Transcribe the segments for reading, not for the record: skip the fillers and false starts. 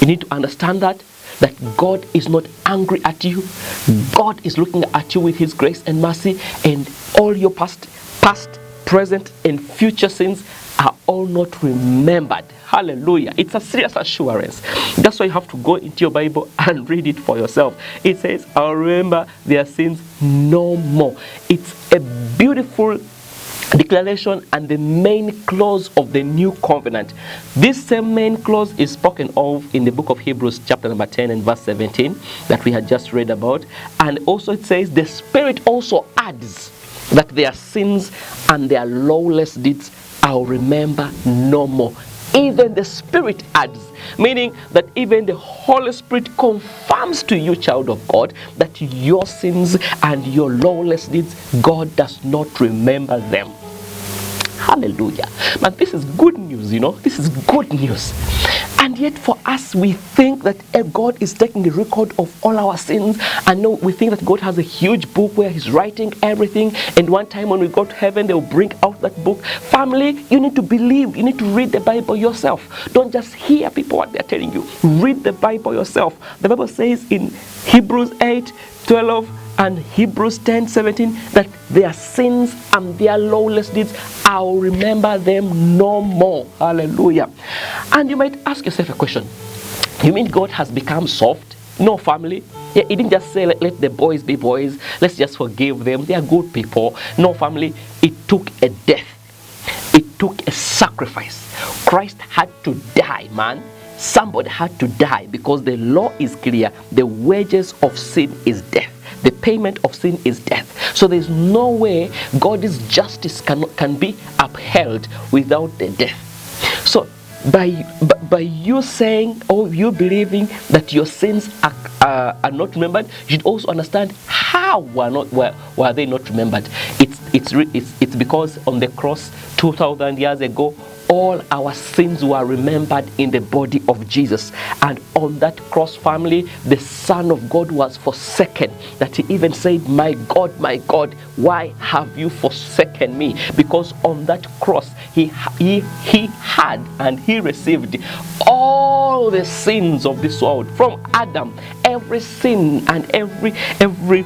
You need to understand that God is not angry at you. God is looking at you with his grace and mercy, and all your past, present, and future sins are all not remembered. Hallelujah. It's a serious assurance. That's why you have to go into your Bible and read it for yourself. It says, I'll remember their sins no more. It's a beautiful declaration and the main clause of the new covenant. This same main clause is spoken of in the book of Hebrews chapter number 10 and verse 17 that we had just read about. And also it says the Spirit also adds that their sins and their lawless deeds I'll remember no more. Even the Spirit adds, meaning that even the Holy Spirit confirms to you, child of God, that your sins and your lawless deeds, God does not remember them. Hallelujah. But this is good news, this is good news. And yet for us, we think that God is taking the record of all our sins. And no, we think that God has a huge book where he's writing everything. And one time when we go to heaven, they'll bring out that book. Family, you need to believe. You need to read the Bible yourself. Don't just hear people what they're telling you. Read the Bible yourself. The Bible says in Hebrews 8:12 and Hebrews 10:17 that their sins and their lawless deeds, I'll remember them no more. Hallelujah. And you might ask yourself a question. You mean God has become soft? No, family. Yeah, he didn't just say let the boys be boys. Let's just forgive them. They are good people. No, family. It took a death. It took a sacrifice. Christ had to die, man. Somebody had to die because the law is clear. The wages of sin is death. The payment of sin is death. So there's no way God's justice can be upheld without the death. So by you saying or you believing that your sins are not remembered, you should also understand how were they not remembered. It's because on the cross 2,000 years ago, all our sins were remembered in the body of Jesus. And on that cross, family, the Son of God was forsaken. That he even said, my God, why have you forsaken me? Because on that cross, he had and he received all the sins of this world. From Adam, every sin and every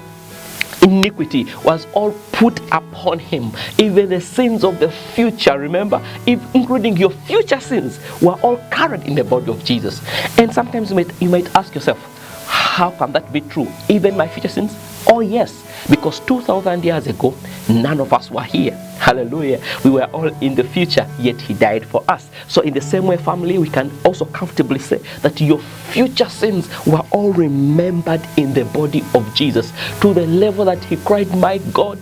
iniquity was all put upon him. Even the sins of the future, remember, including your future sins, were all carried in the body of Jesus. And sometimes you might ask yourself, how can that be true? Even my future sins? Oh yes, because 2,000 years ago, none of us were here. Hallelujah. We were all in the future, yet he died for us. So in the same way, family, we can also comfortably say that your future sins were all remembered in the body of Jesus, to the level that he cried, my God,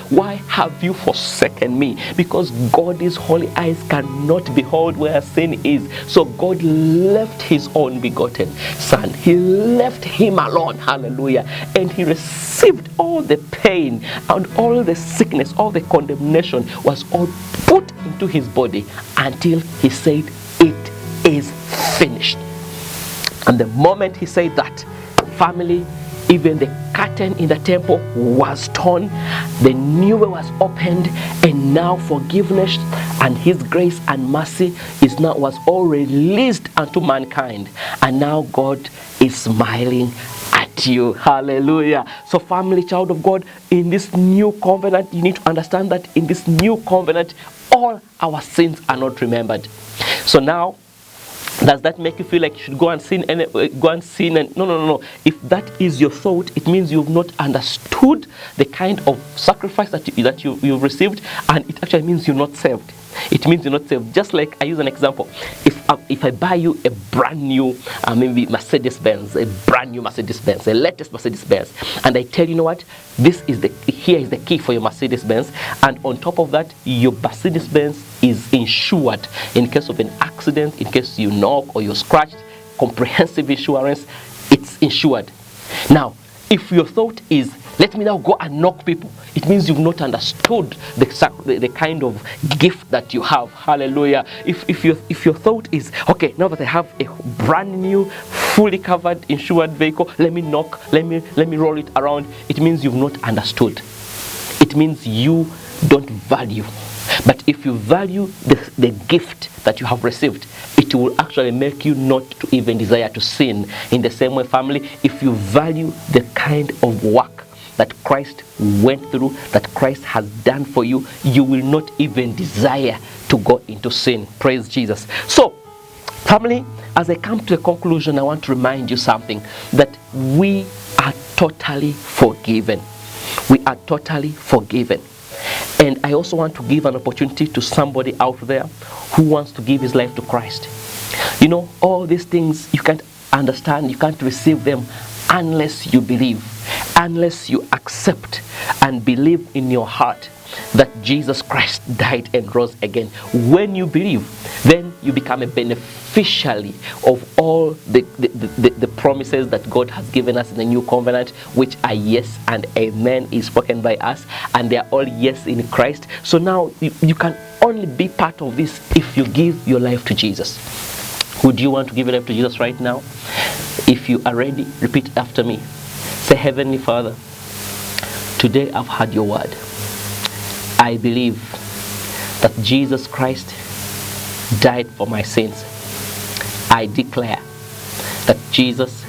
why have you forsaken me? Because God's holy eyes cannot behold where sin is. So God left his own begotten Son. He left him alone. Hallelujah. And he received all the pain and all the sickness, all the condemnation was all put into his body until he said, it is finished. And the moment he said that, family, even the curtain in the temple was torn, the new way was opened, and now forgiveness and his grace and mercy was all released unto mankind. And now God is smiling at you. Hallelujah. So family, child of God, in this new covenant, you need to understand that in this new covenant, all our sins are not remembered. So now, does that make you feel like you should go and sin and no? If that is your thought, it means you've not understood the kind of sacrifice that you've received, and it actually means you're not saved. It means you're not saved. Just like I use an example. If I buy you a brand new maybe Mercedes-Benz, a latest Mercedes-Benz, and I tell you, what, here is the key for your Mercedes-Benz, and on top of that, your Mercedes-Benz is insured in case of an accident, in case you knock or you're scratched. Comprehensive insurance, it's insured. Now, if your thought is Let me now go and knock people. It means you've not understood the kind of gift that you have. Hallelujah. If your thought is, okay, now that I have a brand new, fully covered, insured vehicle, let me knock, let me roll it around. It means you've not understood. It means you don't value. But if you value the gift that you have received, it will actually make you not to even desire to sin. In the same way, family, if you value the kind of work that Christ went through, that Christ has done for you, you will not even desire to go into sin. Praise Jesus. So, family, as I come to a conclusion, I want to remind you something, that we are totally forgiven. We are totally forgiven. And I also want to give an opportunity to somebody out there who wants to give his life to Christ. You know, all these things you can't understand, you can't receive them unless you believe, unless you accept and believe in your heart that Jesus Christ died and rose again. When you believe, then you become a beneficiary of all the promises that God has given us in the new covenant, which are yes and amen is spoken by us, and they are all yes in Christ. So now you can only be part of this if you give your life to Jesus. Would you want to give your life to Jesus right now? If you are ready, repeat after me. Say, Heavenly Father, today I've heard your word. I believe that Jesus Christ died for my sins. I declare that Jesus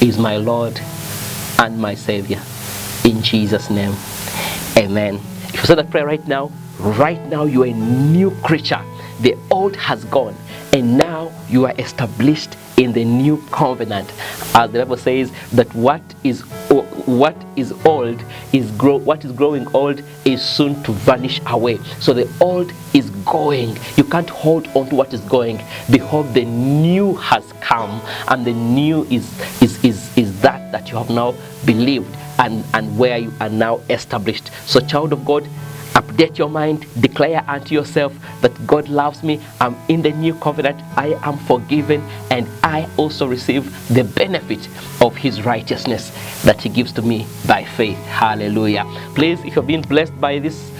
is my Lord and my Savior. In Jesus' name, amen. If you say that prayer right now you are a new creature. The old has gone, and now you are established in the new covenant. As the Bible says that what is growing old is soon to vanish away. So the old is going. You can't hold on to what is going. Behold, the new has come, and the new is that you have now believed and where you are now established. So, child of God, update your mind, declare unto yourself that God loves me, I'm in the new covenant, I am forgiven, and I also receive the benefit of his righteousness that he gives to me by faith. Hallelujah. Please, if you've been blessed by this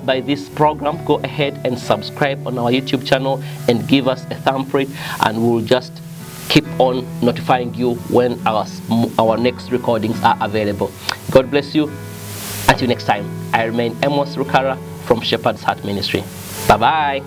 by this program, go ahead and subscribe on our YouTube channel and give us a thumb up, and we'll just keep on notifying you when our next recordings are available. God bless you. Until next time, I remain Amos Rukara from Shepherd's Heart Ministry. Bye-bye.